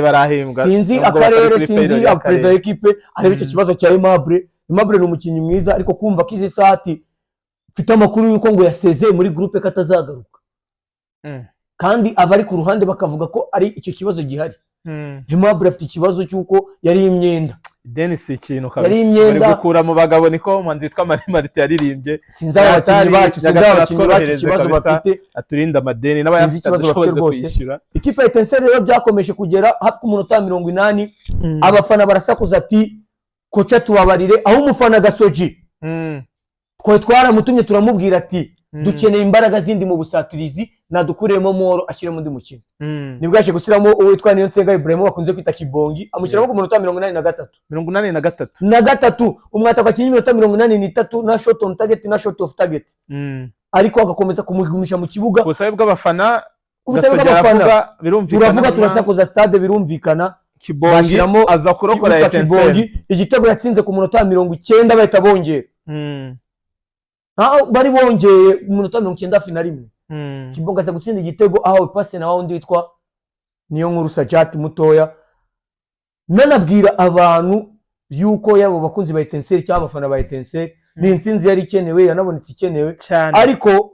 barahembwa sinzi akarere sinzi perezida w'ikipe ariko icyo kibazo cya Aimable ni umukinnyi mwiza ariko kumva ko izi sati mfite amakuru yuko ngo yasezeye muri groupe katazagaruka kandi abari ku ruhande bakavuga ko ari icyo kibazo gihari Aimable afite ikibazo cy'uko yari imyenda Dennis ikintu kabisa bari gukura mu bagabo niko manzi witwa Marite yaririmbye sinzi abakinnyi bacu ikibazo bafite aturinda amadeni n'abayafite ikibazo bafite rwose ikipe ya Etincelle rero byakomeje kugera hafi ku munota 80 abafana barasakuza ati kocha tubabarire aho umufana Gasogi twe twaramutumye turamubwira ati dukeneye imbaraga zindi mu busatirizi nadukuremo moro ashyiremo undi mukino nibwo yaje gusiramo uwitwa Niyonsenga Ibrahim bakunze kwita Kibongi amushyiramo ku munota 83 umwata kwa kinyi minota 83 na shot on target na shot off target ariko agakomeza kumugumisha mu kibuga kusabe bw'abafana birumvikana turasakuza stade birumvikana Kibongi aza kurokora Etincelle igitego yatsinze ku munota 90 bahita bongera bari bongeye mu munota 91 Kibongi aza gutsinda igitego aho passe na wundi witwa Niyonkuru Sajat mutoya nanabwira abantu yuko yabo bakunzi ba Etincelle cyangwa abafana ba Etincelle ni intsinzi yari ikenewe yanabonetse ikenewe ariko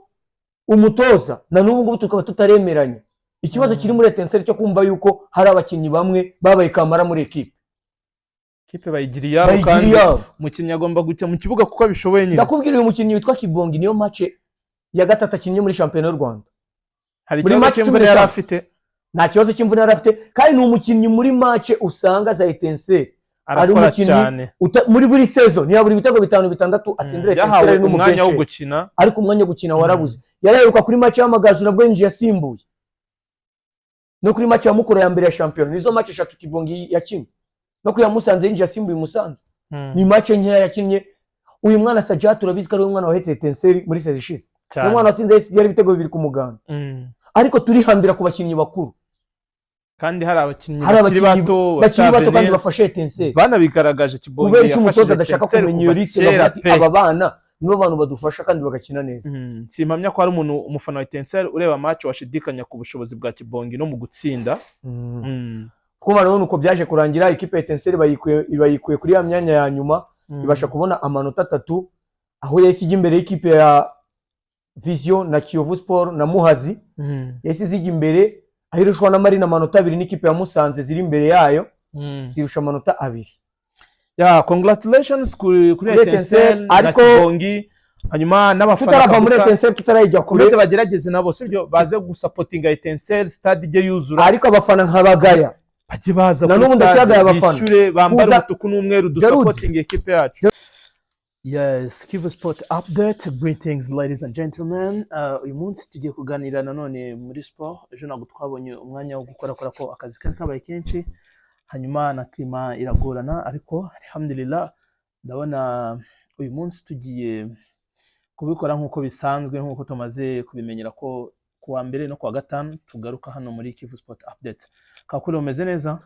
umutoza na n'ubu ngubu tukaba tutaremeranya ikibazo kiri muri Etincelle cyo kumva yuko hari abakinnyi bamwe babaye kamara muri equipe bayigiriya kandi umukinnyi agomba gucya mu kibuga kuko bishoboye nyine ndakubwira uyu mukinnyi witwa Kibongi niyo match ya gatatu akinnye muri championnat y'u Rwanda hari match cy'imvune yari afite nta kibazo cy'imvune yari afite kandi ni umukinnyi muri match usanga za Etincelle ari umukinnyi muri buri season ya buri bitego 5-6 atsindira Etincelle n'umwanya wo gukina ariko umwanya wo gukina warabuze yaraheruka kuri match y'amagaju nabwo yinjiye yasimbuye no kuri match ya Mukura ya mbere ya championnat nizo match 3 Kibongi yakinnye no kuya Musanze yinjiye yasimbuye Musanze ni match nkeya yakinnye uyu mwana Sajat urabizi ko ari umwana wahetse Etincelle muri saison ishize umwana watsinze yari bitego 2 ku muganda ariko turi hambira ku bakinnyi bakuru kandi hari abakinnyi bakiri bato kandi bafashe Etincelle banabigaragaje Kibongi kubera umutoza adashaka kumenya iyo liste aba bana nibo bantu badufasha kandi bagakina neza simpamya ko hari umuntu umufana wa Etincelle ureba match washidikanya ku bushobozi bwa Kibongi no mu gutsinda kuba rero nuko byaje kurangira ikipe ya Etincelle bayikuye kuri ya myanya ya nyuma ibasha kubona amanota 3 aho yahise imbere y'ikipe ya Vision na Kiyovu Sport na Muhazi yahise zijya imbere ahirushwa na Marina amanota 2 n'ikipe ya Musanze ziri imbere yayo zirusha amanota 2 congratulations kuri Etincelle na Kibongi hanyuma n'abafana tutarava muri Etincelle tutarayijya kure bose bagerageze nabo sibyo baze gusupportinga Etincelle stade ije yuzura ariko abafana nk'abagaya baje baza na n'ubundi cyagaya abafana bishure bambara umutuku n'umweru dusupporting equipe yacu. Yes, Kivu Sport update. Greetings ladies and gentlemen. Uyu munsi tugiye kuganira nanone muri sport. Ejo ntabwo twabonye umwanya wo gukora ko akazi kari kabaye kenshi, hanyuma na klima iragorana, ariko alhamdulillah ndabona uyu munsi tugiye kubikora nk'uko bisanzwe, nk'uko tumaze kubimenyera ko kuwa mbere no kuwa gatanu tugaruka hano muri Kivu Sport update. Kakule umeze neza?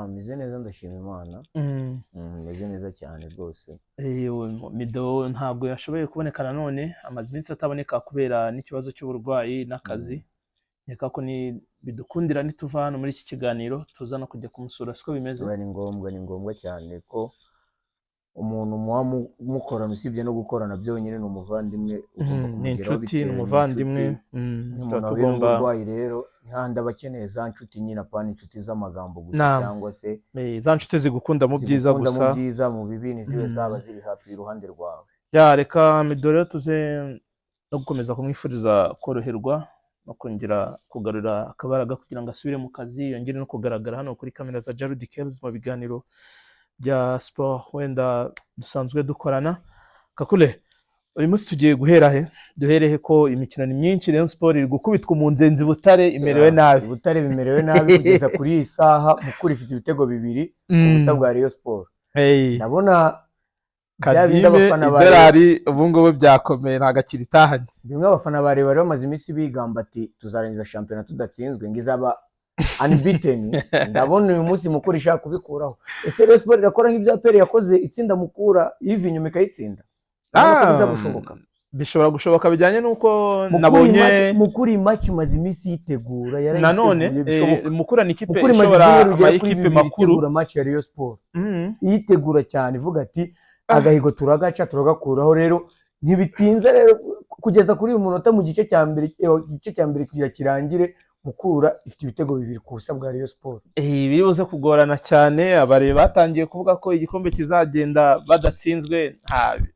Meze neza ndashima Imana. Meze neza cyane rwose. Mido ntabwo yashoboye kuboneka nanone, amaze iminsi ataboneka kubera n'ikibazo cy'uburwayi n'akazi. Nyeka ko ni bidukundira nituva hano muri iki kiganiro tuza no kujya kumusura, siko bimeze. Ni ngombwa cyane ko umuntu mukorana usibye no gukorana byonyine ni umuvandimwe, ni inshuti n'umuvandimwe. Tugomba urwayi rero nkanda bakeneye za nshuti nyine apana inshuti z'amagambo gusa cyangwa se za nshuti zigukunda mu byiza gusa, mu byiza mu bibi nizibe zaba ziri hafi iruhande rwawe. Reka Midore tuze no gukomeza kumwifuriza koroherwa no kongera kugarura akabaraga kugira ngo asubire mu kazi, yongere no kugaragara hano kuri kamera za Jared Kells mu biganiro bya sport wenda dusanzwe dukorana. Kakule, uyu munsi tugiye guhera he? Duherehe ko imikino ni myinshi, Rayon Sport iri gukubitwa mu nzenzi Butare imerewe nabi. Butare bimerewe nabi kugeza kuri iyi saha, Mukura ifite ibitego 2 ubusa bwa Rayon Sport. Ndabona byabinda abafana ba Idolari ubu ngubu byakomeye nta gakiri itahanye. Bimwe abafana bare bari bamaze iminsi bigamba ati tuzarangiza shampiyona tudatsinzwe ngizaba unbeaten. Ndabona uyu munsi Mukura ishaka kubikuraho. Ese Rayon Sport irakora nk'ibya Pere yakoze itsinda Mukura yiva inyuma ikayitsinda? Biza gushoboka. bishobora gushoboka bijyanye nuko nabonye Mukuri match maze imisi yitegura nanone Mukura ni ikipe ishobora amayikipe makuru yitegura match ya Rayon Sport yitegura cyane ivuga ati agahigo turagaca turagakuraho rero ntibitinze rero kugeza kuri uyu munota mu gice cya mbere kugira kirangire Mukura ifite ibitego 2 ku busa bwa Rayon Sport. Biribuze kugorana cyane abare batangiye kuvuga ko igikombe kizagenda badatsinzwe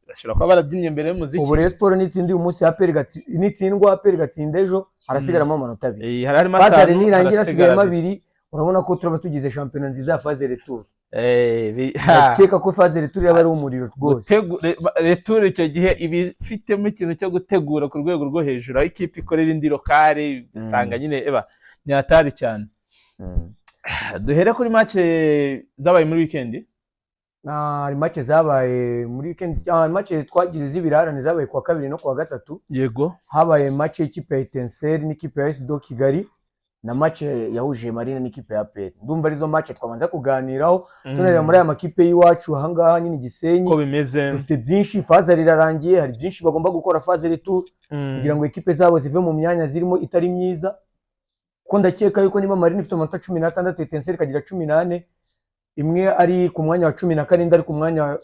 bashobora kuba barabyimye mbere y'umuziki. Ubu Rayon Sport nitsindi uyu munsi nitsindwa APR gatsinda ejo harasigaramo amanota 2. Harimo Fazare nirangira sigayemo 2 urabona ko turaba tugize championnat nziza ya phase retour. Cyeka ko phase retour yaba ari umuriro rwose. Retour icyo gihe ibifitemo ikintu cyo gutegura ku rwego rwo hejuru aho ikipe ikorera indi lokale isanga nyine ni hatari cyane. Duhere kuri match zabaye muri weekend. Match zabaye muri weekend match twagize zibirarane zabaye kwa kabiri no kwa gatatu. Yego. Habaye match y'ikipe ya Etincelle n'ikipe ya SD Kigali na match yahuje Marine n'ikipe ya APR. Ndumva arizo match twabanza kuganiraho tunareba muri aya makipe y'iwacu ahangaha nyine Gisenyi ko bimeze. Dufite byinshi faze rirarangiye hari byinshi bagomba gukora faze retour kugira ngo ekipe zabo zive mu myanya zirimo itari myiza. Ko ndakeka yuko niba Marine ifite amanota 16 Etincelle ikagira 18 imwe ari ku mwanya wa 14 ari ku mwanya wa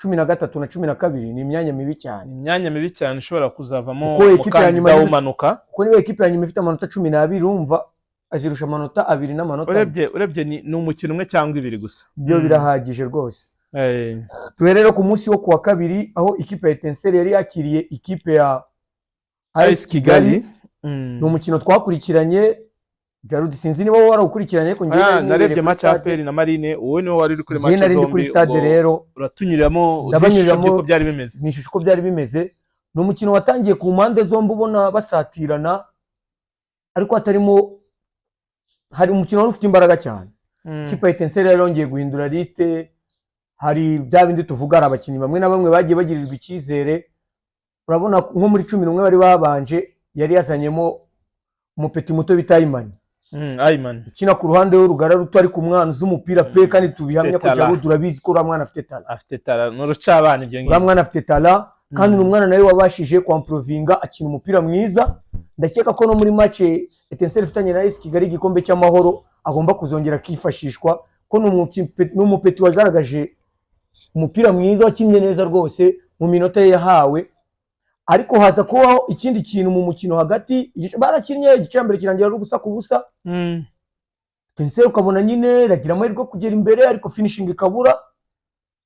13 na 12 ni imyanya mibi cyane. Imyanya mibi cyane ishobora kuzavamo mukanda umanuka. Ko niba ekipe ya nyuma ifite amanota 12 urumva azirusha amanota 2 n'amanota. Urebye ni umukino umwe cyangwa 2 gusa. Byo birahagije rwose. Tuherero ku munsi wo kuwa kabiri aho ikipe ya Etincelle yari yakiriye ikipe ya AS Kigali. Ni umukino twakurikiranye Jarud sinzi niba warawukurikiranye ko ngiye narebye match ya APR na Marine wowe niwe wari uri kuri match zombi. Nari kuri stade rero uratunyuriramo uko byari bimeze. Nishusho uko byari bimeze. Ni umukino watangiye ku mpande zombi ubona basatirana ariko hatarimo hari umukino wari ufite imbaraga cyane. Ikipe ya Etincelle yarongeye guhindura liste hari bya bindi tuvuga ari abakinnyi bamwe na bamwe bagiye bagirirwa icyizere. Urabona nko muri 11 bari babanje yari yazanyemo umupeti muto bita Ayman ukina ku ruhande w'urugara ruto ari ku mwana z'umupira pe kandi tubihamya ko Jarud urabizi ko mwana afite tala n'urucabana ibyo ngiye mwana afite tala kandi n'umwana nawe wabashije kwamprovinga akina umupira mwiza. Ndakeka ko no muri match Etincelle ifitanye na AS Kigali igikombe cy'amahoro agomba kuzongera kifashishwa ko n'umupeti wagaragaje umupira mwiza wakinnye neza rwose mu minota ye yahawe. Ariko haza kubaho ikindi kintu mu mukino hagati barakinnye igicambere kirangira ari gusa ku busa. Etincelle ukabona nyine ragira amahirwe kugera imbere ariko finishing ikabura.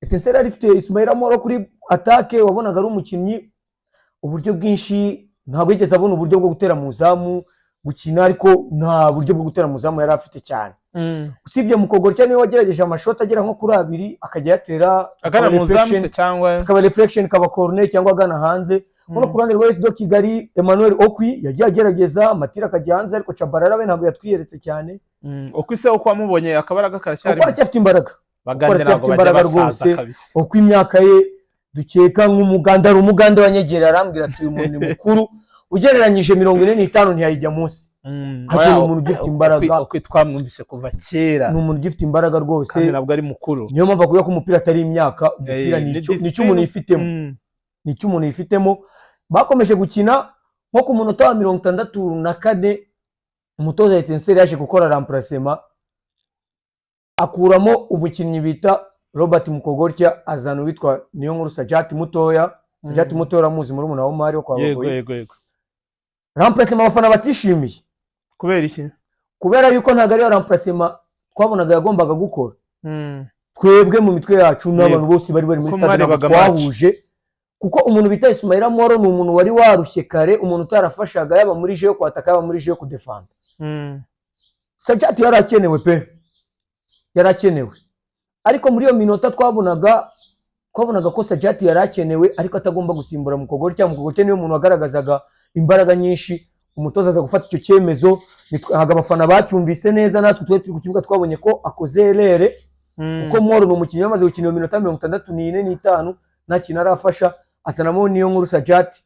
Etincelle ari ifite Ismail Amoro kuri attaque wabonaga ari umukinnyi uburyo bwinshi ntabwo yigeze abona uburyo bwo gutera mu zamu gukina ariko nta buryo bwo gutera mu zamu yari afite cyane. Usibye Mukogoro cyane wagerageje amashoti agera nko kuri 2 akajya yatera agana mu zamu se cyangwa kaba reflection kaba corner cyangwa agana hanze. Uno kurande rwa SD Kigali Emmanuel Okwi yagiye agerageza Matira akajya hanze ariko Chabarara we ntabwo yatwiyeretse cyane. Okwi se uko amubonye akabaraga karacyari uko afite imbaraga baganira ngo bajya rwose uko imyaka ye dukeka nk'umuganda umuganda wanyegera arambwira ati uyu muntu mukuru ugereranyije 45 ntiyayijya munsi. Hati umuntu ugifite imbaraga uko twamwumvise kuva kera. Ni umuntu ugifite imbaraga rwose kandi nabwo ari mukuru. Niyo mpamvu kuya ko umupira atari imyaka umupira nicyo umuntu yifitemo. Nicyo umuntu yifitemo. Bakomeje gukina nko ku munota wa 64 umutoza Etincelle yaje gukora remplacement akuramo umukinnyi bita Robert Mukogorya azana witwa Niyonkuru Sajati mutoya. Sajati mutoya ramuzi muri umuna wa Mari wo kwa Bagoyi. Yego. Remplacement abafana batishimiye. Kubera iki? Kubera yuko ntago ari remplacement twabonaga yagombaga gukora. Twebwe mu mitwe yacu n'abantu bose bari muri stade twahuje. Kuko umuntu bita Ismail Amoro ni umuntu wari warushye kare umuntu utarafashaga yaba muri je yo kwataka yaba muri je yo kudefanda. Sajati yarakenewe pe. Yarakenewe. Ariko muri iyo minota twabonaga ko Sajati yarakenewe ariko atagomba gusimbura Mukogoro cyangwa Mukogoro niyo umuntu wagaragazaga imbaraga nyinshi umutoza aza gufata icyo cyemezo. Ntago abafana bacyumvise neza natwe twe turi ku kibuga twabonye ko akoze erere kuko Moro ni umukinnyi wamaze gukina iyo minota 64 n'itanu nta kintu arafasha. Asanamo Niyonkuru Sajati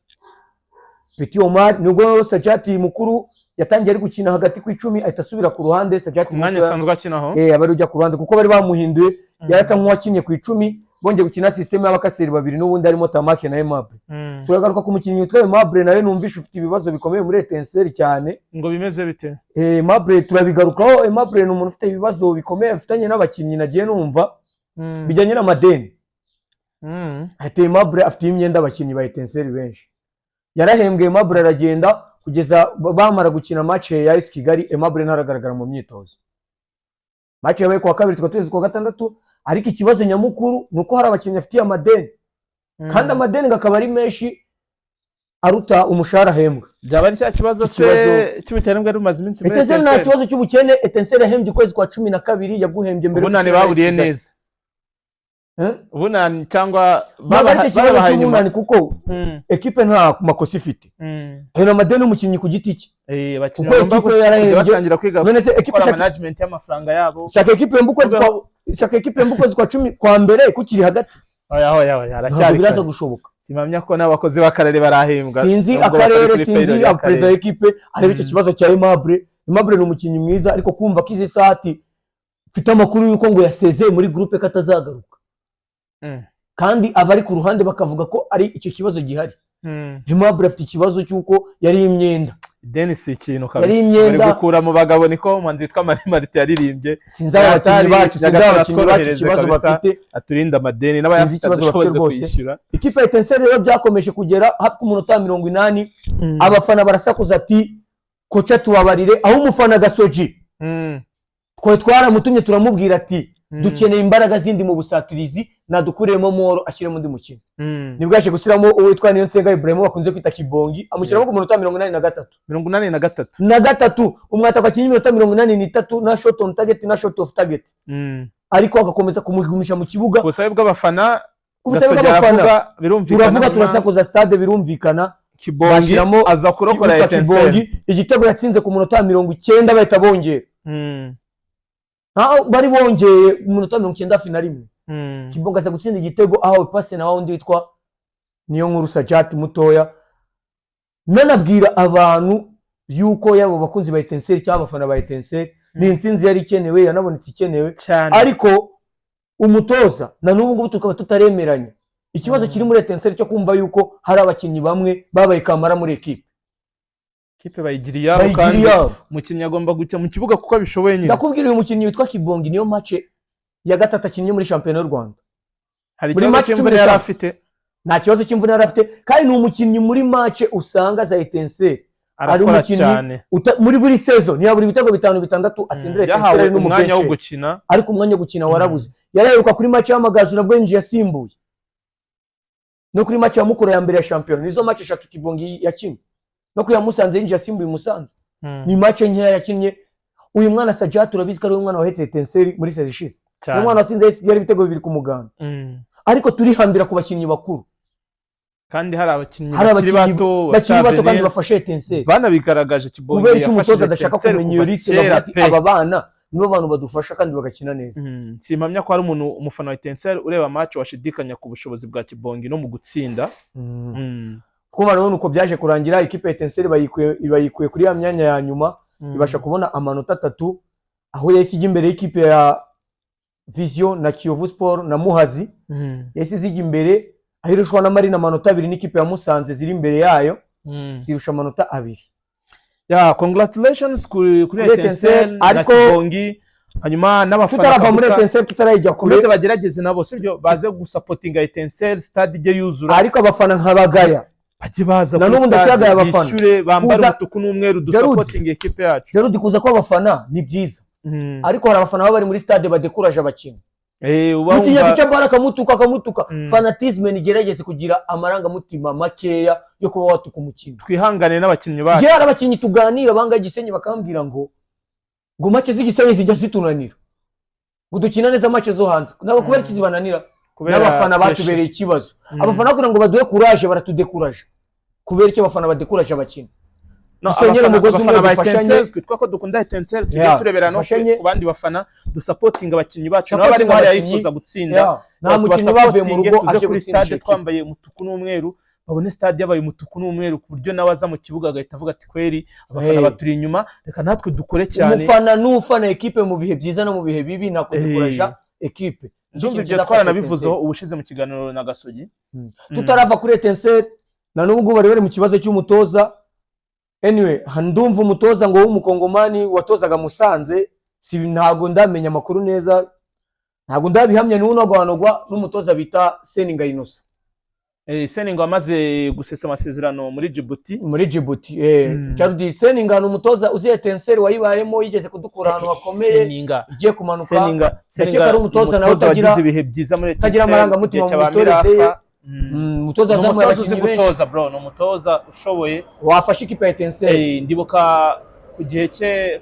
Petit Omar nubwo Sajati mukuru yatangiye ari gukina hagati ku 10 ahita asubira ku ruhande. Sajati umwanya sanzwe akinaho abari ujya ku ruhande kuko bari bamuhinduye yarasa nk'uwakinnye ku 10 bongeye gukina system y'abakaseri babiri n'ubundi harimo Tamake na Aimable. Turagaruka ku mukinnyi witwa Aimable nawe numvisha ufite ibibazo bikomeye muri Etincelle cyane. Ngo bimeze bite? Aimable turabigarukaho. Aimable ni umuntu ufite ibibazo bikomeye afitanye n'abakinnyi nagiye numva bijyanye n'amadeni. Ati Aimable afite imyenda abakinnyi ba Etincelle benshi. Yarahembwe Aimable aragenda kugeza bamara gukina match ya AS Kigali. Aimable ntaragaragara mu myitozo. Match yabaye ku wa kabiri twateze ku wa gatandatu, ariko ikibazo nyamukuru nuko hari abakinnyi afitiye amadeni. Kandi amadeni gakaba ari menshi aruta umushahara ahembwa. Byaba ari cya kibazo se cy'ubukene bwari bumaze iminsi muri Etincelle. Nta kibazo cy'ubukene. Etincelle yahembye ukwezi kwa 12 yaguhembye mbere. Ubunani baburiye neza. Ubunani cyangwa babahaye nyuma kuko equipe nta makosa ifite. Hena amadeni umukinnyi ku giti cye. Abakinnyi bagomba batangira kwiga none se equipe management y'amafaranga yabo. Shaka equipe mbukwezi kwa 10 kwa mbere kukiri hagati. Oya aracyari biraza gushoboka. Simamya ko n'abakozi b'akarere barahembwa. Sinzi akarere, sinzi abapreza equipe arebe icyo kibazo cya Aimable. Aimable ni umukinnyi mwiza, ariko kumva kizi sati mfite amakuru yuko ngo yasezeye muri groupe katazagaruka. Kandi abari ku ruhande bakavuga ko ari icyo kibazo gihari. Aimable afite ikibazo cyuko yari imyenda. Dennis ikintu kabisa bari gukura mu bagabo niko manzi witwa Marite yaririmbye. Sinzi abakinnyi bacu ikibazo bafite aturinda amadeni n'abayafite ikibazo kwishyura. Ikipe ya Etincelle rero byakomeje kugera hafi ku munota 80 abafana barasakuza ati kocha tubabarire, aho umufana Gasogi twe twaramutumye turamubwira ati dukeneye imbaraga zindi mu busatirizi nadukuremo Moro ashyire mu ndi mukino. Nibwo yaje gusiramo uwitwa Niyonsenga Ibrahim bakunze kwita Kibongi amushyiramo ku munota 83 umwata kwa kinyi minota 83 na shot on target na shot off target. Ariko agakomeza kumugumisha mu kibuga kusabe bw'abafana. Birumvikana turasakuza stade birumvikana. Kibongi aza kurokora Etincelle igitego yatsinze ku munota 90 bahita bongera. Bari bongeye mu munota 91. Kibonga aza gutsinda igitego aho passe na wundi witwa Niyonkuru Sajat mutoya. Nanabwira abantu yuko yabo bakunzi ba Etincelle cyangwa abafana ba Etincelle ni intsinzi yari ikenewe, yanabonetse ikenewe, ariko umutoza na n'ubu ngubu tukaba tutaremeranya. Ikibazo kiri muri Etincelle cyo kumva yuko hari abakinnyi bamwe babaye kamara muri equipe bayigiriya kandi umukinnyi agomba gucya mu kibuga kuko bishoboye nyine. Ndakubwira uyu mukinnyi witwa Kibongi niyo match ya gatatu akinnye muri championnat y'u Rwanda. Hari ikibazo cy'imvune yari afite? Nta kibazo cy'imvune yari afite, kandi ni umukinnyi muri match usanga za Etincelle ari umukinnyi muri buri season ya buri bitego 5-6 atsindira Etincelle n'umwanya wo gukina, ariko umwanya wo gukina warabuze. Yaraheruka kuri match y'amagaju nabwo yinjiye yasimbuye, no kuri match ya Mukura ya mbere ya championnat nizo match 3 Kibongi yakinnye, no kuya Musanze yinjiye yasimbuye Musanze. Ni match nkeya yakinnye. Uyu mwana Sajat urabizi ko ari umwana wahetse Etincelle muri season ishize. Umwana watsinze yari ibitego 2 ku muganda. Ariko turihambira ku bakinnyi bakuru. Kandi hari abakinnyi bakiri bato kandi bafashe Etincelle. Bana bigaragaje Kibongi yafashije umutoza adashaka kumenya uriste bagati aba bana nibo bantu badufasha kandi bagakina neza. Simpamya ko hari umuntu umufana wa Etincelle ureba match washidikanya ku bushobozi bwa Kibongi no mu gutsinda. Kuba rero nuko byaje kurangira ikipe ya Etincelle bayikuye kuri ya myanya ya nyuma, ibasha kubona amanota 3 aho yahise imbere y'ikipe ya Vision na Kiyovu Sport na Muhazi. Yahise zijya imbere ahirushwa na Marina amanota 2 n'ikipe ya Musanze ziri imbere yayo zirusha amanota 2. Congratulations kuri Etincelle na Kibongi. Hanyuma n'abafana tutarava muri Etincelle tutarayijya kure bose bagerageze nabo sibyo baze gusupportinga Etincelle stade ije yuzura, ariko abafana nkabagaya baje baza na n'ubundi cyagaya abafana bishure bambara umutuku n'umweru dusupporting equipe yacu. Rero dikuza ko abafana ni byiza, ariko hari abafana baba bari muri stade badekuraje abakinnyi. Ukinya kuca baraka kamutuka fanatisme nigerageze kugira amaranga mutima makeya yo kuba watuka umukino. Twihangane n'abakinnyi bacu. Je hari abakinnyi tuganira banga Gisenyi bakambwira ngo match z'igisenyi zijya zitunanira, ngo dukina neza match zo hanze nabo kubera kizibananira, n'abafana batubereye ikibazo. Abafana kugira ngo baduhe courage baratudekuraje, kubera icyo abafana badekuraje abakinnyi. Dusenyera umugozi umwe bafashanye, twitwa ko dukunda Etincelle tujye turebera no ku bandi bafana dusupporting abakinnyi bacu nabo bari bari yifuza gutsinda. Nta mukinnyi bavuye mu rugo aje kuri stade twambaye umutuku n'umweru, babone stade yabaye umutuku n'umweru ku buryo nawe aza mu kibuga agahita avuga ati kweri abafana baturi inyuma, reka natwe dukore cyane. Umufana n'ufana equipe mu bihe byiza no mu bihe bibi nakudekuraje equipe. ndumva ibyo twaranabivuzeho ubushize mu kiganiro na Gasogi. Tutarava kuri Etincelle na n'ubwo bari mu kibazo cy'umutoza. Anyway, ndumva umutoza ngo w'umukongomani watozaga Musanze, si ntago ndamenya amakuru neza, ntago ndabihamya n'unagwanogwa n'umutoza bita Seninga Inosa. Seninga amaze gusesa amasezerano muri Djibouti. Charudi Seninga n'umutoza uzi Etincelle wayibayemo, yigeze kudukura ahantu hakomeye, igiye kumanuka. Seninga ari umutoza nawe utagira ibihe byiza muri Etincelle, tagira amaranga mutima mu mitoreze. Umutoza zamuye abakinnyi benshi bro, no mutoza ushoboye wafashe ikipe ya Etincelle. Ndibuka ku gihe cye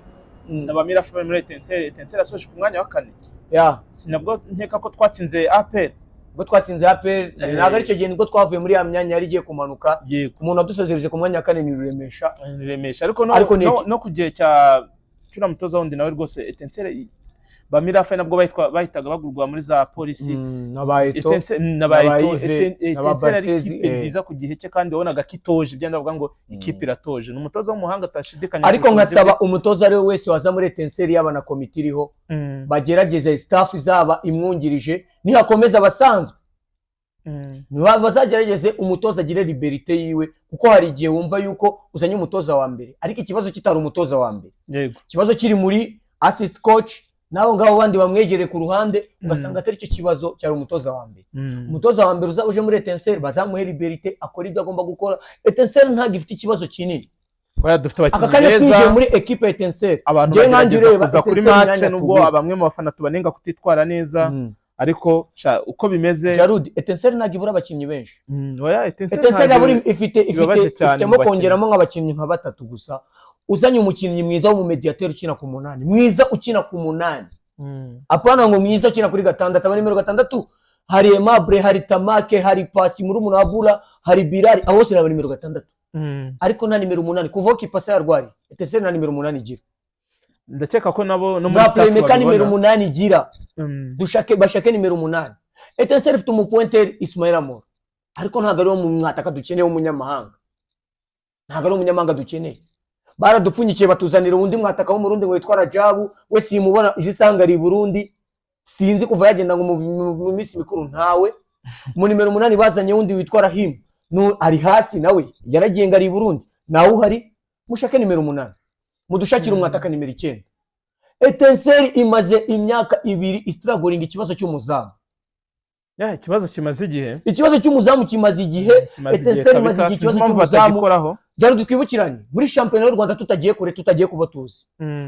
n'abamirafa muri Etincelle asoje ku mwanya wa 4. Sinabwo nkeka ko twatsinze APR. Ubwo twatsinze APR ntago ari cyo gihe nibwo twavuye muri ya myanya yari igiye kumanuka. Umuntu adusozereje ku mwanya wa 4 ni Ruremesha. Ariko no ku gihe cya cyura mutoza wundi nawe rwose Etincelle bamirafa nabwo bahitaga bagurwa muri za polisi n'abayito Etincelle nziza ku gihe cye kandi wabonaga kitoje byanda bavuga ngo ikipe iratoje. N'umutoza w'umuhanga atashidikanya. Ariko nkasaba umutoza ari wese waza muri Etincelle yaba na komite iriho bagerageze staff zaba imwungirije nihakomeza abasanzwe bazagerageze umutoza agire liberté yiwe, kuko hari igihe wumva yuko uzanye umutoza wa mbere ariko ikibazo kitari umutoza wa mbere. Ikibazo kiri muri assist coach naho ngaho bandi bamwegere ku ruhande ugasanga atari cyo kibazo cyari umutoza wa mbere. Umutoza wa mbere uzabuje muri Etincelle bazamuhe liberté akora ibyo agomba gukora. Etincelle nta gifite ikibazo kinini. Dufite abakinnyi beza muri equipe ya Etincelle. Abantu bagerageza kuri match nubwo abamwe mu bafana tubanenga kutitwara neza, ariko uko bimeze Jarudi Etincelle nagivura abakinnyi benshi. Etincelle buri ifitemo kongeramo nk'abakinnyi nka 3 gusa. Uzanye umukinnyi mwiza wo mu mediateur ukina ku 8, mwiza ukina ku 8. Apana ngo mwiza ukina kuri 6, aba nimero 6 hari Aimable, hari Tamake, hari Pasi muri Munabula, hari Bilal, abo bose na nimero 6. Ariko nta nimero 8 kuva ki pasa yarwari. Etincelle na nimero 8 igira. Ndakeka ko nabo no muri staff babona nimero 8 igira. Bashake nimero 8. Etincelle ifite umupointer Ismail Amor. Ariko ntago ari wo mu mwataka dukeneye w'umunyamahanga. Ntago ari umunyamahanga dukeneye. Baradupfunyikiye batuzanira undi mwataka wo mu Burundi ngo yitwa Rajabu, we simubona izisanga ari Burundi, sinzi kuva yagenda ngo mu minsi mikuru ntawe. Mu nimero 8 bazanye undi witwa Rahim, no ari hasi nawe yaragiye ngari Burundi, nawe uhari. Mushake nimero 8 mudushakira umwataka nimero 9. Etincelle imaze imyaka 2 istruggling ikibazo cy'umuzamu. Ikibazo kimaze igihe. Ikibazo cy'umuzamu kimaze igihe. Etincelle imaze ikibazo cy'umuzamu. Byari dutwibukiranye muri championnat y'u Rwanda tutagiye kure, tutagiye kubatuza.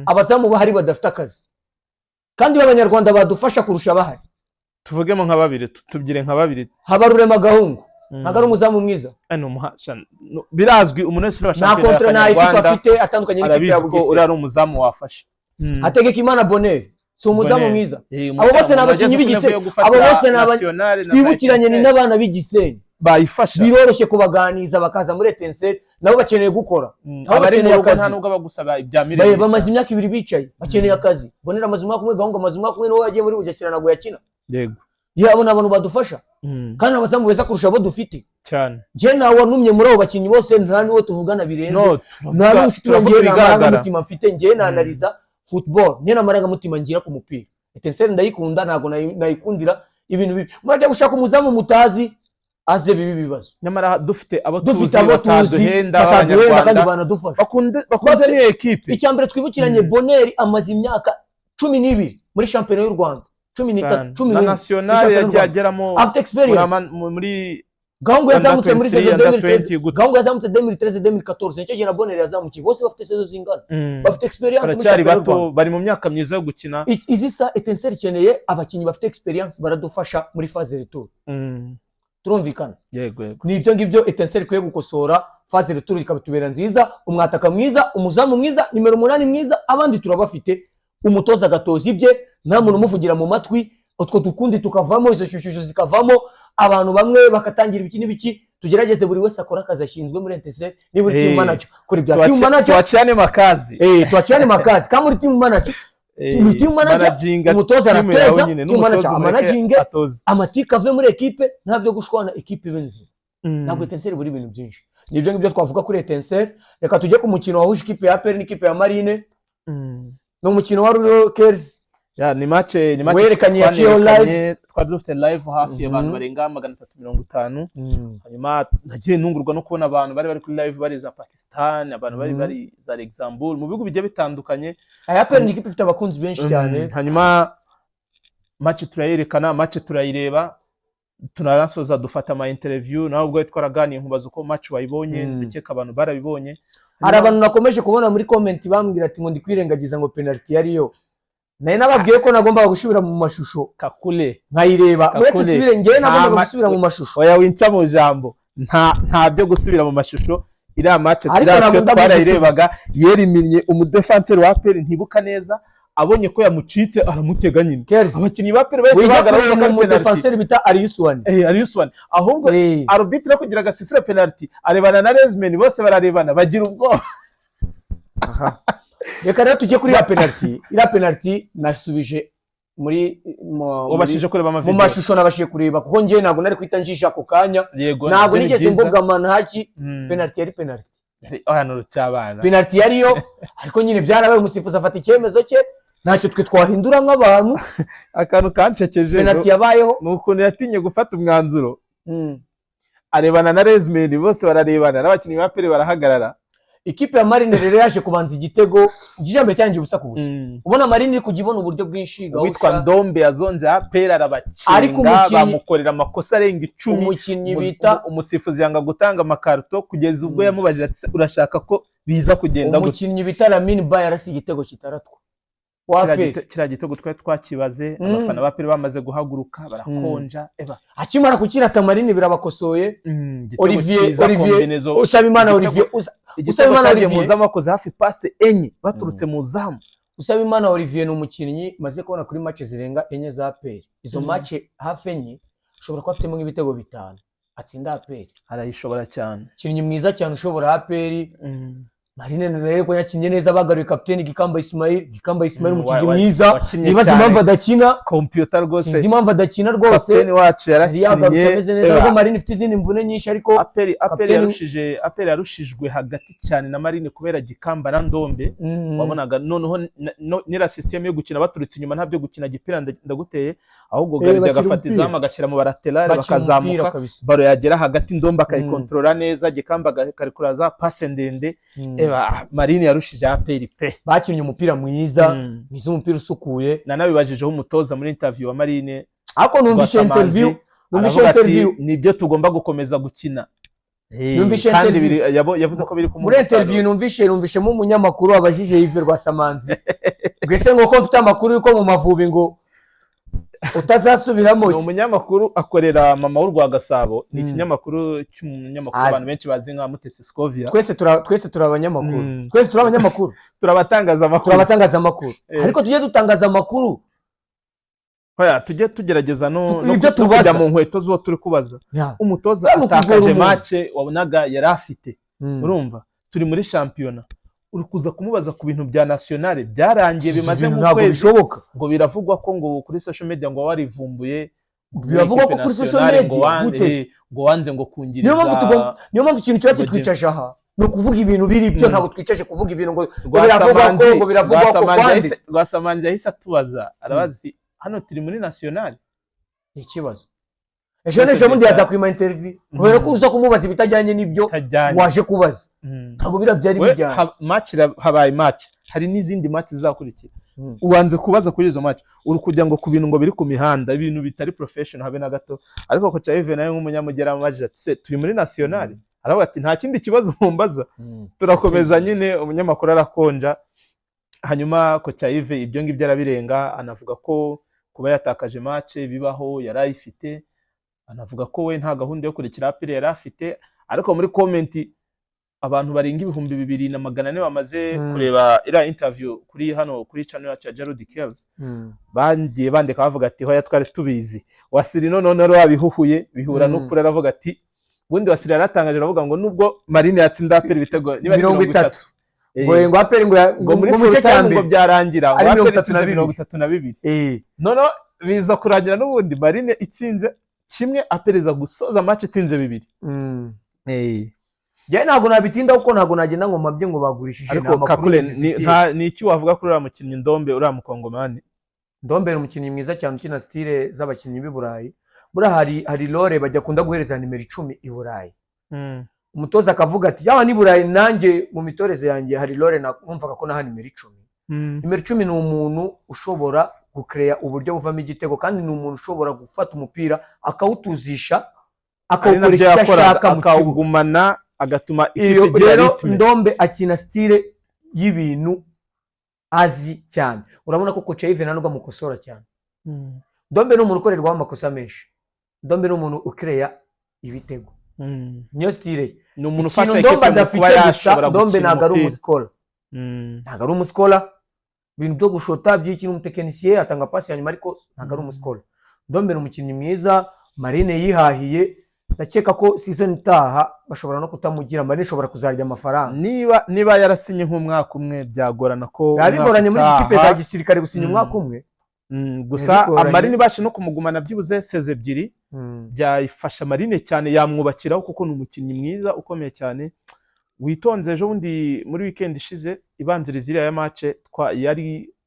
Abazamu bahari badafite akazi. Kandi b'abanyarwanda badufasha kurusha bahari. Tuvugemo nka 2, tubyire nka 2. Habarurema Gahungu nagari umuzamu mwiza. Birazwi umuntu wese urabashaka. Na kontra na equipe afite atandukanye n'ikipe ya Bugesera. Uri ari umuzamu wafashe. Hategekimana Bonheur si umuzamu mwiza. Abo bose n'abakinnyi b'Igisenyi. Abo bose n'abanyarwanda twibukiranye ni n'abana b'Igisenyi. Bayifasha biroroshye kubaganiza bakaza muri Etincelle nabo bakeneye gukora. Abari mu rugo nta nubwo bagusaba ibya mirire. Bamaze imyaka 2 bicaye bakeneye akazi. Bonera amazima kumwe Gahungu amazima kumwe no yagiye muri Bugesera nago yakina. Yego. Yabona abantu badufasha. Kandi abazamu beza kurusha abo dufite. Cyane. Je nawe wanumye muri abo bakinnyi bose nta niwo tuvugana birenze. Nta n'ufite mutima mfite ngiye na analiza football. Niyo namaranga mutima ngira ku mupira. Etincelle ndayikunda ntago nayikundira ibintu bibi. Mwaje gushaka umuzamu mutazi aze bibi bibazo. Nyamara dufite abo tuzi bataduhenda abanyarwanda kandi banadufasha. Bakunze ari equipe. Icyambere twibukiranye Bonheur amaze imyaka 12 muri championnat y'u Rwanda. 13 na national yageramo after experience muri Gahungu yazamutse muri saison 2013. Gahungu yazamutse 2013-2014 nicyo gihe na Bonheur yazamukiye. Bose bafite saison zingana. Bafite experience muri championnat bato bari mu myaka myiza yo gukina. Izisa Etincelle ikeneye abakinnyi bafite experience baradufasha muri phase retour. Turumvikana. Yego. Ni ibyo ngibyo Etincelle kwiye gukosora phase retour ikabitubera nziza, umwataka mwiza, umuzamu mwiza, nimero 8 mwiza, abandi turabafite. Umutoza gatoza ibye, nta muntu umuvugira mu matwi, utwo dukundi tukavamo, izo shusho zikavamo, abantu bamwe bakatangira ibiki n'ibiki. Tugerageze buri wese akora akazi ashinzwe muri Etincelle. Ni buri team manager kuri bya team manager tuachiane makazi. Tuachiane makazi kama muri team manager. Team manager umutoza arateza, team manager managing amatika ave muri equipe, ntabyo gushwana equipe benzi. Ntabwo Etincelle buri ibintu byinshi. Nibyo ngibyo twavuga kuri Etincelle. Reka tujye ku mukino wahuje ikipe ya APR n'ikipe ya Marine. No mukino wa Rockers ya ni match werekanye yaciyeho live, twari dufite live hafi abantu barenga 350. Hanyuma nagiye ntungurwa no kubona abantu bari kuri live bari za Pakistan, abantu bari za Luxembourg, mu bihugu bijye bitandukanye. APR ni ikipe ifite abakunzi benshi cyane. Hanyuma match turayerekana, match turayireba, tunarasoza dufata ama interview, naho ubwo twaraganiye nkubaza uko match wayibonye, bikeka abantu barabibonye. Hari abantu nakomeje kubona muri comment bambwira ati ngo ndi kwirengagiza ngo penalty yariyo. Naye nababwiye ko nagomba gusubira mu mashusho kakule nkayireba, uretse nsubire ngiye nagomba gusubira mu mashusho. Oya winca mu jambo, nta byo gusubira mu mashusho. Iriya match twarayirebaga, yeriminye umudefenseur wa APR ntibuka neza, abonye ko yamucitse aramutega nyine. Abakinnyi ba APR bese bagaragaza ko umudefenseur bita Ariuswan. Ariuswan ahubwo arbitre kugira gasifre penalty arebana na Rezmen, bose bararebana bagira ubwo. Reka rero tujye kuri ya penalty. Ira penalty nasubije muri ubashije kureba mu mashusho, nabashije kureba kuko ngiye ntago nari kwita njisha ako kanya, ntago nigeze mbogama haki. Penalty yari penalty. Hano cyabana penalty yariyo, ariko nyine byarabaye umusifuzi afata icyemezo cye, ntacyo twe twahindura nk'abantu. Akantu kancekeje penalty yabayeho nuko yatinye gufata umwanzuro. Arebana na Rezmen, bose bararebana, n'abakinnyi ba APR barahagarara. Ikipe ya Marine rero yaje kubanza igitego, igijambe cyangiye ubusa ku busa. Ubona Marine iri kujibona uburyo bwinshi, witwa Ndombe yazonze APR arabakinga, bamukorera amakosa arenga 10. Umukinnyi bita umusifuzi yanga gutanga amakarto kugeza ubwo yamubajije ati urashaka ko biza kugenda gute. Umukinnyi bita Lamine Ba yarasi igitego kitaratwa. Kira gitego twari twakibaze, abafana ba APR bamaze guhaguruka barakonja. Akimara kukirata Marine birabakosoye. Olivier Usabimana Olivier muzamakoze hafi passe enye baturutse mu zamu. Usabimana Olivier ni umukinnyi maze kubona kuri match zirenga enye za APR. Izo match hafi enye ushobora kuba afitemo nk'ibitego 5 atsinda APR. Arayishobora cyane, kinnyi mwiza cyane ushobora APR. Marine rero ko yakinnye neza, bagaruye kapiteni Gikamba Ismail umukinnyi mwiza, nibaza impamvu adakina computer rwose, sinzi impamvu adakina rwose. Kapiteni wacu yarakinnye neza, ariko Marine ifite izindi mvune nyinshi, ariko APR yarushijwe hagati cyane na Marine kubera Gikamba na Ndombe. Wabonaga noneho nira system yo gukina baturutse inyuma, ntabyo gukina gipira ndaguteye, ahubwo Gardia agafata izamu agashyira mu baraterale bakazamuka, baro yagera hagati Ndombe akayikontrola neza, Gikamba akarikura za passe ndende. Marine yarushije APR pe, bakinnye umupira mwiza, umupira usukuye. Nanabibajijeho umutoza muri interview wa Marine, ariko numvise interview nibyo tugomba gukomeza gukina. Kandi yavuze ko biri ku muri interview numvishemo umunyamakuru abajije Yves Rwasamanzi, gwese ngo ko mfite amakuru yuko mu Mavubi ngo utazasubiramo. Ni umunyamakuru akorera Mama w'u Rwagasabo, ni ikinyamakuru cy'umunyamakuru abantu benshi bazi nka Mutesi Scovia. Twese turabanyamakuru, twese turabanyamakuru, turabatangaza amakuru, ariko tujye dutangaza amakuru. Hoya tujye tugerageza no kujya mu nkweto zo turi kubaza. Umutoza atakaje match wabonaga yari afite, urumva turi muri championnat, uri kuza kumubaza ku bintu bya nationale byarangiye bimaze mu kwezi, ngo biravugwa ko ngo kuri social media ngo warivumbuye, biravugwa ko kuri social media ngo wanze ngo kungiriza. Niyo mpamvu ikintu cyo kitwicaje aha no kuvuga ibintu biri byo, ntabwo twicaje kuvuga ibintu ngo biravugwa ko kwanditse. Rwasamanje yahise atubaza, arabazi hano turi muri nationale, ni ikibazo. Ejo bundi yaza kwima interview, kubera ko uza kumubaza ibitajyanye n'ibyo waje kubaza, ntabwo byari bijyanye. Match habaye match, hari n'izindi match zizakurikira. Ubanze kubaza kuri izo match, uri kujya ngo ku bintu ngo biri ku mihanda, ibintu bitari professional habe na gato. Ariko ko Yves nawe nk'umunyamugera amajije ati turi muri nationale, aravuga ati nta kindi kibazo mumbaza. Turakomeza nyine, umunyamakuru arakonja. Hanyuma ko Yves ibyo ngibyo arabirenga, anavuga ko kuba yatakaje match bibaho yarayifite, anavuga ko we nta gahunda yo kurikira APR yari afite. Ariko muri comment abantu barenga 2400 bamaze kureba ira interview kuri hano kuri channel ya Jarudi Kills, bangiye bandika bavuga ati hoya twari tubizi Wasiri none wabihuhuye bihura no kuri, aravuga ati bundi Wasiri yaratangaje aravuga ngo nubwo Marine yatsinda APR ibitego 30 ngo APR ngo muri full time ngo byarangira ngo APR 32 none biza kurangira n'ubundi Marine itsinze kimwe, APR za gusoza match itsinze 2. Je ntago nabitinda kuko ntago nagenda ngo mabye ngo bagurishije n'amakuru. Ni iki wavuga kuri uriya mukinnyi Ndombe uriya mukongomani? Ndombele umukinnyi mwiza cyane ukina style z'abakinnyi b'i Burayi. Bura hari Lore bajya kunda guhereza nimero 10 i Burayi. Umutoza akavuga ati yawa ni Burayi nanjye mu mitoreze yanjye hari Lore numvaga ko naha nimero 10. Nimero 10 ni umuntu ushobora gucreate uburyo buvamo igitego kandi ni umuntu ushobora gufata umupira akawutuzisha akawukoresha ashaka akawugumana agatuma ikipe igira ritme. Ndombe akina style y'ibintu azi cyane. Urabona ko coach Yves nanubwo amukosora cyane. Ndombe ni umuntu ukorerwa amakosa menshi. Ndombe ni umuntu ucreate ibitego. Niyo style ni umuntu ufasha ikipe kuba yashobora Ndombe ntago ari umuskola. Ntago ari umuskola. Ibintu byo gushota by'iki n'umutekinisiye atanga pass ya nyuma ariko ntago ari umuskola. Ndombe ni umukinnyi mwiza. Marine yihahiye. Ndakeka ko season itaha bashobora no kutamugira Marine ishobora kuzarya amafaranga. Niba yarasinye nk'umwaka umwe byagorana ko yabigoranye muri ikipe za gisirikare gusinya umwaka umwe. Gusa Marine bashe no kumugumana byibuze seze ebyiri byayifasha Marine cyane yamwubakiraho kuko ni umukinnyi mwiza ukomeye cyane. Witonze ejo bundi muri weekend ishize ibanziriza iriya ya match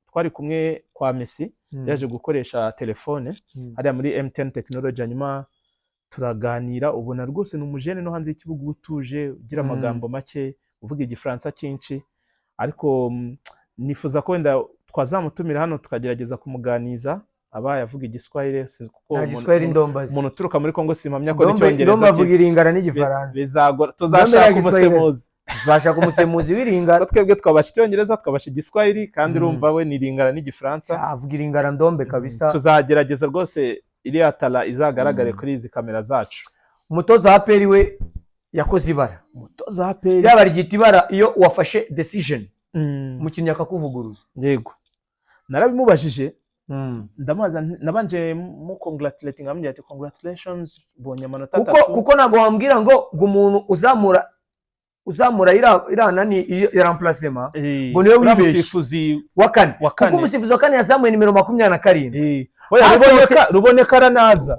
twari kumwe kwa Messi yaje gukoresha telefone hariya muri MTN Technology hanyuma turaganira ubona rwose n'umujene no hanze y'ikibuga utuje ugira amagambo make uvuga igifaransa cyinshi ariko nifuza ko wenda twazamutumira hano tukagerageza kumuganiza abaye avuga igiswahili kuko umuntu uturuka muri Kongo simpamya ko n'icyongereza Ndombe avuga iringana n'igifaransa bizagora tuzashaka umusemuzi tuzashaka umusemuzi w'iringana twebwe twabasha icyongereza twabasha igiswahili kandi urumva we n'iringana n'igifaransa avuga iringana Ndombe kabisa tuzagerageza rwose iriya tala izagaragare kuri izi kamera zacu. Umutoza wa APR we yakoze ibara. Umutoza wa APR yaba rigita ibara iyo wafashe decision umukinnyi akakuvuguruza. Yego narabimubajije ndamaza nabanje mu congratulating amwe ati congratulations bonye amanota 3 kuko nago wambwira ngo umuntu uzamura ira nani ya remplacement ngo niwe wibeshifuzi wa kane kuko umusifuzi wa kane yazamuye nimero 27 ruboneka aranaza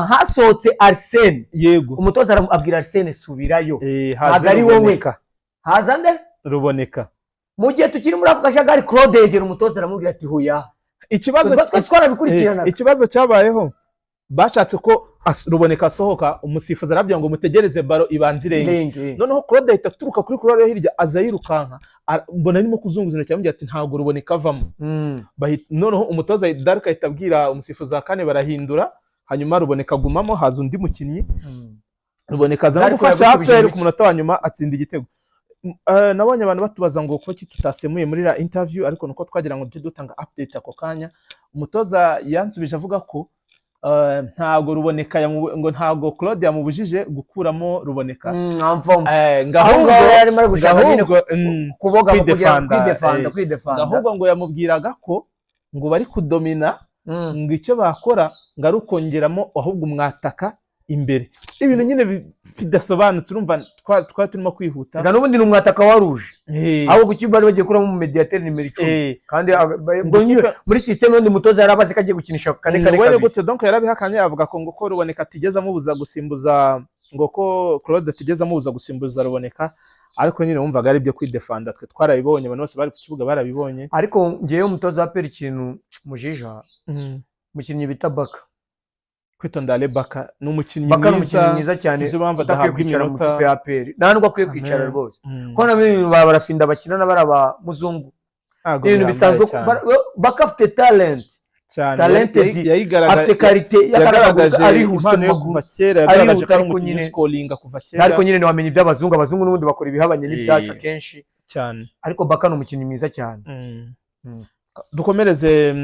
hasohotse Arsene. Yego umutoza abwira Arsene subirayo hagari wowe haza nde ruboneka mu gihe tukiri muri ako kajagari Claude yegera umutoza aramubwira ati hoya ikibazo twarabikurikirana. Ikibazo cyabayeho bashatse ko ruboneka asohoka umusifuzi arabya ngo mutegereze baro ibanzirenge noneho Claude ahita turuka kuri kurare hirya azayirukanka mbona arimo kuzunguza intoki amubwira ati ntago ruboneka avamo noneho umutoza Dark ahita abwira umusifuzi wa kane barahindura hanyuma ruboneka gumamo haza undi mukinnyi ruboneka aza gufasha APR ku munota wa nyuma atsinda igitego. Nabonye abantu batubaza ngo kuko tutasemuye muri la interview ariko nuko twagira ngo dutanga update ako kanya. Umutoza yansubije avuga ko ntago ruboneka ngo ntago Claude yamubujije gukuramo ruboneka ngahubwo yari mari gushaka nyine kuboga kwidefanda ahubwo ngo yamubwiraga ko ngo bari kudomina ngo icyo bakora ngarukongeramo ahubwo umwataka imbere ibintu nyine bidasobanutse urumva twari turimo kwihuta nga nubundi numwataka waruje aho gukibari bagiye kuramo mu mediateur nimero 10 kandi muri system y'undi mutoza yarabaze kagiye gukinisha kane wewe gute donc yarabihakanye avuga ko ngo ko ruboneka atigeza mubuza gusimbuza ngo ko Claude atigeza mubuza gusimbuza ruboneka ariko nyine wumvaga ari byo kwidefanda twe twarabibonye abantu bose bari ku kibuga barabibonye ariko ngiye umutoza wa APR ikintu mujija mukinnyi bita Baka kwitonda Baka n'umukinnyi mwiza cyane adahabwa iminota ya APR nandwa kwiye kwicara rwose ko nabintu barafinda bakina n'abaraba muzungu ibintu bisanzwe Baka afite talent yayigaragaje yagaragaje impano yo kuva kera yagaragaje ko umukinnyi scoringa kuva kera ariko nyine niwamenye iby'abazungu n'ubundi bakora ibihabanye n'ibyacu kenshi cyane ariko Baka n'umukinnyi mwiza cyane. Dukomereze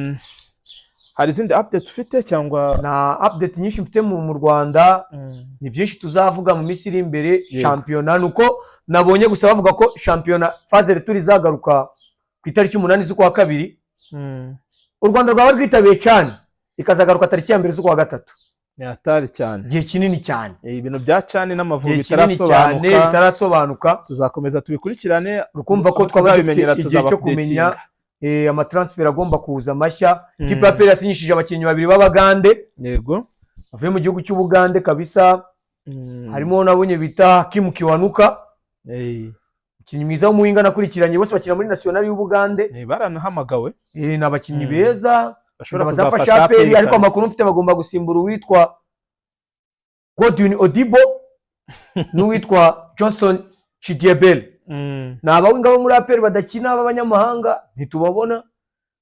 hari izindi update ufite cyangwa na update nyinshi mfite mu Rwanda ni byinshi tuzavuga mu minsi iri imbere. Shampiyona nuko nabonye gusa bavuga ko shampiyona phase retour izagaruka ku itariki 8 z'ukwa kabiri. U Rwanda rwaba rwitabiye cyane ikazagaruka tariki ya 2 z'ukwa gatatu. Yatari cyane gihe kinini cyane ibintu bya cyane n'amavubi bitarasobanuka tuzakomeza tubikurikirane rukumva ko twazabimenyera tuzaba kumenya amatransfer agomba kuza mashya. Ikipe ya APR yasinyishije abakinnyi babiri b'Abagande yego bavuye mu gihugu cy'Ubugande kabisa. Harimo nabonye bita Kim Kiwanuka umukinnyi mwiza w'umuhinga nakurikiranye bose bakina muri national y'Ubugande baranahamagawe n'abakinnyi beza bashobora bazafasha kuzafasha APR ariko kabisa. amakuru mfite bagomba gusimbura uwitwa Godwin Odibo n'uwitwa Johnson Chidiebel. Ni abawinga bo muri APR badakina b'abanyamahanga ntitubabona,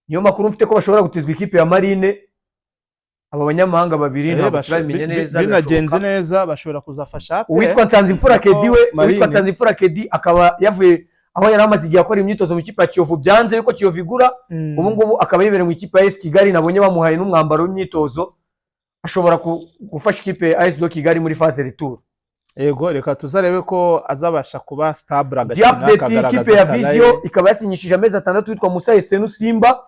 niyo makuru mfite ko bashobora gutizwa ikipe ya Marine. Aba banyamahanga babiri ntabwo turamenye neza, binagenze neza bashobora kuzafasha APR. uwitwa Nsanzimfura Kedi akaba yavuye aho yari amaze igihe akora imyitozo mu kipe ya Kiyovu, byanze yuko Kiyovu igura, ubu ngubu akaba yibereye mu ikipe ya AS Kigali, nabonye bamuhaye n'umwambaro w'imyitozo, ashobora gufasha ikipe ya AS Kigali muri phase retour. Yego, reka tuzarebe ko azabasha kuba stable agakina. Ikipe ya Vision ikaba yasinyishije amezi 6 witwa Musa Esenu Simba.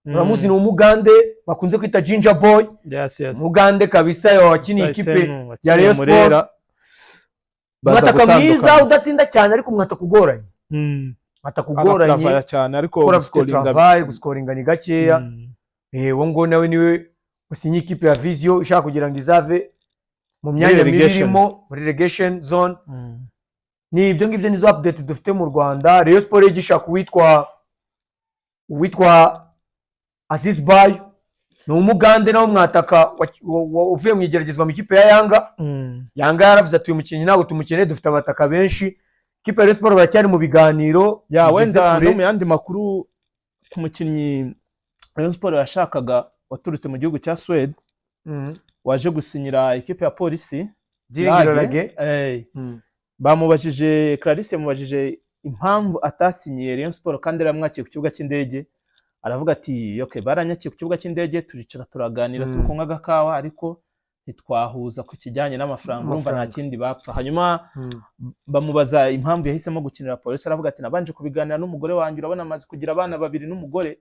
Uramuzi ni Umugande bakunze kwita Ginger Boy. Yes. Mugande kabisa wakiniye ikipe ya Rayon Sport. Mwataka mwiza udatsinda cyane ariko mwatakugoranye. Atakugoranye cyane ariko guscoringa ni gakeya. Wo ngo nawe niwe wasinye ikipe ya Vision ishaka kugira ngo izave mu myanya mirimo muri relegation zone. Ni ibyo ngibyo nizo update dufite mu Rwanda. Rayon Sport igishaka witwa Aziz Bayo ni Umugande nawo mwataka uvuye mu igeragezwa mu ikipe ya Yanga. Yanga yaravuze ati uyu mukinnyi ntabwo tumukeneye, dufite abataka benshi. Ikipe ya Rayon Sport baracyari mu biganiro. Wenda no mu yandi makuru ku mukinnyi Rayon Sport yashakaga waturutse mu gihugu cya Sweden waje gusinyira ikipe ya Polisi Dirigirage. Bamubajije Clarisse yamubajije impamvu atasinyiye Rayon Sport kandi yaramwakiye ku kibuga cy'indege. Aravuga ati okay, baranyakiye ku kibuga cy'indege, turicara turaganira tukunga gakawa ariko ntitwahuza ku kijyanye n'amafaranga, urumva nta kindi bapfa. Hanyuma bamubaza impamvu yahisemo gukinira Polisi, aravuga ati nabanje kubiganira n'umugore wanjye, urabona amaze kugira abana babiri n'umugore.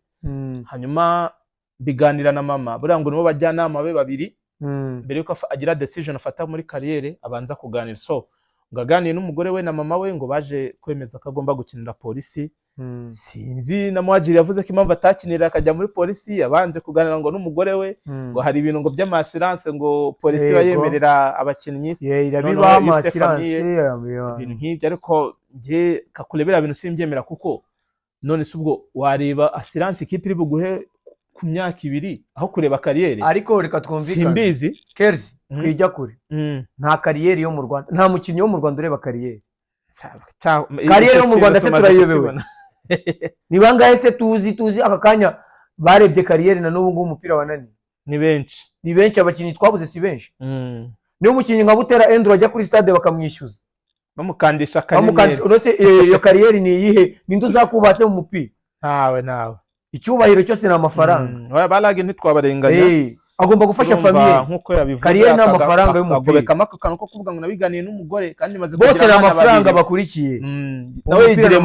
Hanyuma biganira na mama, buriya ngo nibo bajyanama be babiri mbere yuko agira decision afata muri kariyere, abanza kuganira. So ngaganiye n'umugore we na mama we ngo baje kwemeza ko agomba gukinira Polisi. Sinzi na Mwajiri yavuze ko impamvu atakinira akajya muri Polisi, yabanje kuganira ngo n'umugore we ngo hari ibintu ngo by'amasirance ngo Polisi bayemerera abakinnyi irabiba amasirance ibintu nk'ibyo, ariko ngiye kakurebera ibintu simbyemera kuko none se ubwo wareba assurance ikipe iri buguhe ku myaka 2 aho kureba kariyeri. Ariko reka twumvikane simbizi Kerzi kwijya kure nta kariyeri yo mu Rwanda, nta mukinnyi wo mu Rwanda ureba kariyeri. Kariyeri yo mu Rwanda se turayobewe. Ni bangahe se tuzi aka kanya barebye kariyeri na n'ubu ngubu umupira wanani? Ni benshi abakinnyi twabuze si benshi. Niyo umukinnyi nka Butera Endro ajya kuri stade bakamwishyuza bamukandisha kanyenyeri. Urose iyo kariyeri ni iyihe? Ninde uzakubase mu mupira? Nawe icyubahiro cyose n'amafaranga. Barage ntitwabarenganya. Agomba gufasha famille nkuko yabivuze. Kariyeri n'amafaranga y'umupira. Agobeka amakano ko kuvuga ngo nabiganiye n'umugore kandi maze kugira amafaranga bakurikiye. Nawe yigire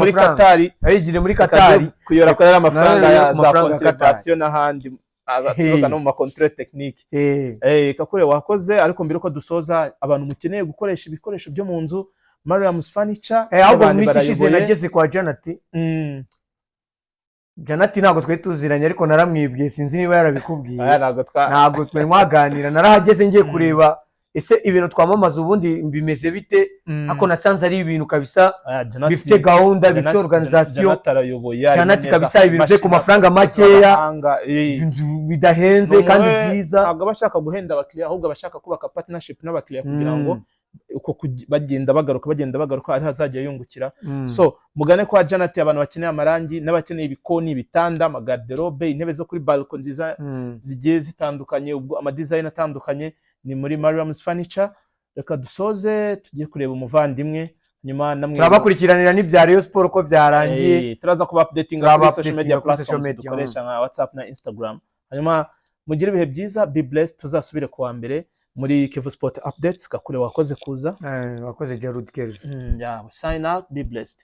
muri Qatar. Kuyora ko ari amafaranga ya za contribution n'ahandi abaturuka no mu ma contrat technique. Kakure wakoze, ariko mbere ko dusoza abantu mukeneye gukoresha ibikoresho byo mu nzu Mariam's Furniture. Ahubwo misishize nageze kwa Janati. Janati ntabwo twe tuziranye ariko naramwibwiye, sinzi niba yarabikubwiye. Ntabwo twe mwaganira, narahageze ngiye kureba ese ibintu twamamaza ubundi bimeze bite, ako nasanze ari ibintu kabisa bifite gahunda, bifite organisation. Janati kabisa ibintu bye ku mafaranga makeya bidahenze kandi byiza. Ntabwo bashaka guhenda abakiriya, ahubwo bashaka kubaka partnership n'abakiriya kugira ngo uko bagenda bagaruka ari hazajya yungukira. So mugane kwa Janati abantu bakeneye amarangi n'abakeneye ibikoni, ibitanda, amagarderobe, intebe zo kuri balcon nziza zigiye zitandukanye, ubwo ama design atandukanye ni muri Mariam's Furniture. Reka dusoze tugiye kureba umuvandimwe, nyuma namwe turabakurikiranira n'ibya Rayon Sport ko byarangiye. Turaza kuba updatinga kuri social media platforms dukoresha nka WhatsApp na Instagram. Hanyuma mugire ibihe byiza, be blessed. Tuzasubire kuwa mbere muri Kivu Sport Updates. Kakure wakoze kuza. Wakoze Gerard Kerzi. Sign out, be blessed.